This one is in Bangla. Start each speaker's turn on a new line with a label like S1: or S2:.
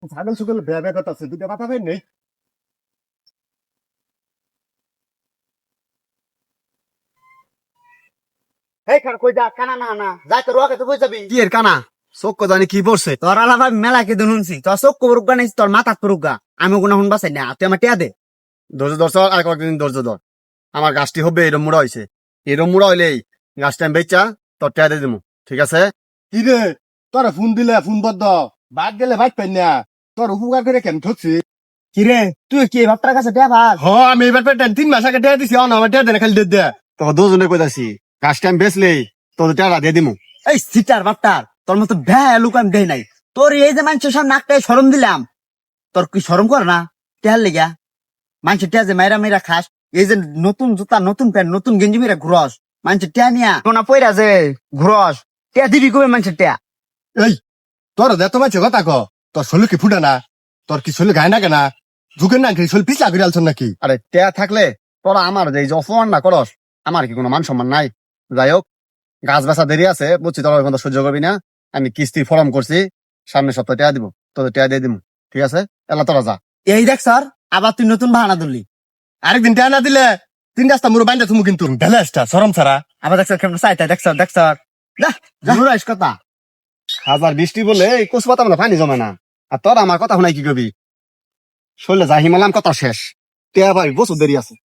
S1: ছাগল সুগল বেয়া বেয়া কথা আছে দুটা মাথা ভাই নেই।
S2: এই খার কই যা কানা না না যাই তো রকে তো বই যাবি
S3: কি এর কানা চোখ জানি কি পড়ছে।
S2: তোর আলাদা মেলা কে শুনছি তোর চোখ করুক গা নাই তোর মাথা করুক গা আমি কোনো শুনবা চাই না তুই আমার টিয়া দে
S3: ধৈর্য ধর আর কয়েকদিন ধৈর্য ধর। আমার গাছটি হবে এরম মুড়া হয়েছে, এরম মুড়া হইলেই গাছটা আমি বেচা তোর টেয়া দিয়ে দেবো, ঠিক আছে?
S1: কি রে তোরা ফোন দিলে ফোন বদ্ধ বাদ গেলে বাইক পাই না তোর উপকার করে কেন ঠকছি।
S2: কি রে তুই কি ভাবটার কাছে টিয়া ভাগ
S1: হ আমি এবার পেটেন 3 মাস আগে টেয়া দিছি আমার টেয়া দেন খালি দে
S3: তোকে দুজনে কইতাছি গাছটা আমি বেচলেই তোর টেয়াটা দিয়ে দিবো।
S2: এই সিটার ভাবটার তোর মতো ভ্যা লুক আমি দেই নাই তোর এই যে মানুষের সামনে নাকটায় শরম দিলাম তোর কি শরম কর না টেহার লেগা মানুষের টিয়া যে মাইরা মাইরা খাস এই যে নতুন জুতা নতুন প্যান্ট নতুন গেঞ্জি মেরা ঘুরস মানুষের টিয়া নিয়া কোনা পয়রা যে ঘুরস টিয়া দিবি কবে মানুষের টিয়া
S1: এই তোর দে তো মাঝে কথা ক তোর শরীর কি ফুটা না তোর কি শরীর গায় না কেনা ঝুঁকেন না কি শরীর পিছলা করে আলছ নাকি।
S3: আরে টেয়া থাকলে তোরা আমার যে এই যে অপমান না করস আমার কি কোনো মান সম্মান নাই? যাই হোক গাছ বেচা দেরি আছে বুঝছি, তোরা ওই সহ্য করবি না। আমি কিস্তি ফর্ম করছি, সামনের সপ্তাহে টেয়া দিব, তোদের টেয়া দিয়ে দিব, ঠিক আছে? এলা তোরা যা।
S2: এই দেখ স্যার আবার তুই নতুন বাহানা ধরলি
S1: আরেকদিন টেয়া না দিলে 3 রাস্তা মুড়ো বাইন্দা তুমি কিন্তু বেলাসটা সরম ছাড়া।
S2: আবার দেখ স্যার কেমন চাইতা দেখ স্যার জরুরাইস কথা
S3: হাজার বৃষ্টি বলে এই কচু পাতা মানে পানি জমে না। আর তোরা আমার কথা শুনাই কি করবি? শরীরে যা হিমালাম কথা শেষ, টেয়া ভাই বছর দেরি আছে।